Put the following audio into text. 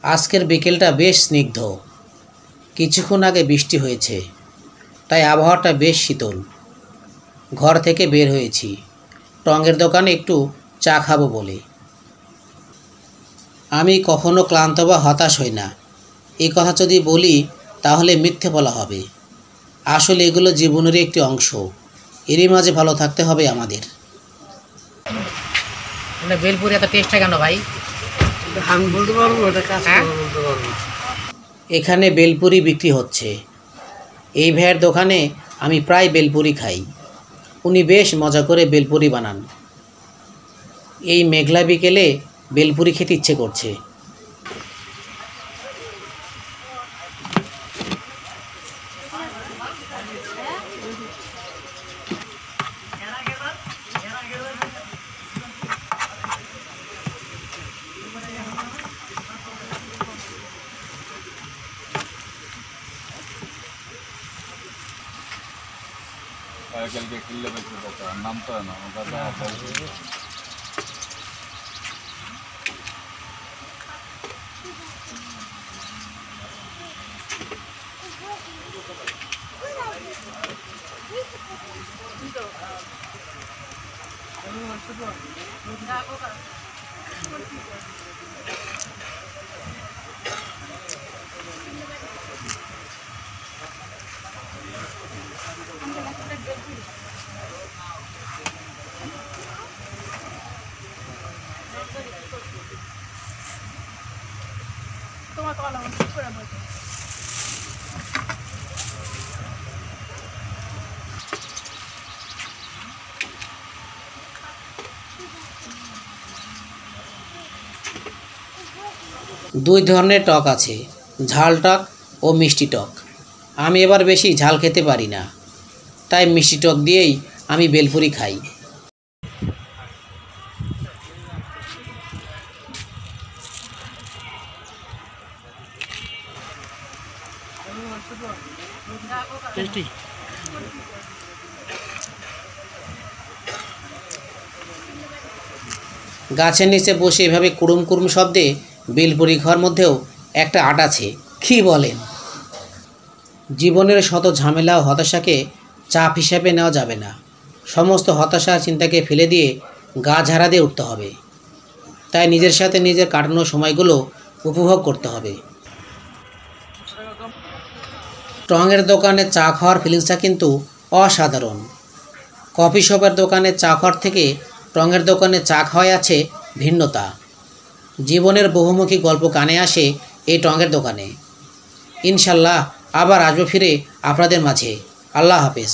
আজকের বিকেলটা বেশ স্নিগ্ধ। কিছুক্ষণ আগে বৃষ্টি হয়েছে, তাই আবহাওয়াটা বেশ শীতল। ঘর থেকে বের হয়েছি টঙের দোকানে একটু চা খাবো বলে। আমি কখনো ক্লান্ত বা হতাশ হই না, এই কথা যদি বলি তাহলে মিথ্যে বলা হবে। আসলে এগুলো জীবনেরই একটি অংশ, এরই মাঝে ভালো থাকতে হবে আমাদের। বেলপুরি এত টেস্টটা কেন ভাই? আমি বলতে পারবো, এটা কাজ বলতে পারবো। এখানে বেলপুরি বিক্রি হচ্ছে। এই ভাইয়ের দোকানে আমি প্রায় বেলপুরি খাই। উনি বেশ মজা করে বেলপুরি বানান। এই মেঘলা বিকেলে বেলপুরি খেতে ইচ্ছে করছে। के किले नाम तो है ना দুই ধরনের টক আছে, ঝাল টক ও মিষ্টি টক। আমি এবার বেশি ঝাল খেতে পারি না, তাই মিষ্টি টক দিয়েই আমি বেলপুরি খাই। টেস্টি। গাছের নিচে বসে এভাবে কুড়ুম কুড়ুম শব্দে বেলপুরি খাওয়ার মধ্যেও একটা আর্ট আছে, কী বলেন? জীবনের শত ঝামেলা ও হতাশাকে চাপ হিসাবে নেওয়া যাবে না। সমস্ত হতাশা চিন্তাকে ফেলে দিয়ে গা ঝাড়া দিয়ে উঠতে হবে। তাই নিজের সাথে নিজের কাটানো সময়গুলো উপভোগ করতে হবে। টঙের দোকানে চা খাওয়ার ফিলিংসটা কিন্তু অসাধারণ। কফি শপের দোকানে চা খাওয়ার থেকে টঙের দোকানে চা খাওয়ায় আছে ভিন্নতা। জীবনের বহুমুখী গল্প কানে আসে এই টঙের দোকানে। ইনশাল্লাহ আবার আসবো ফিরে আপনাদের মাঝে। আল্লাহ হাফেজ।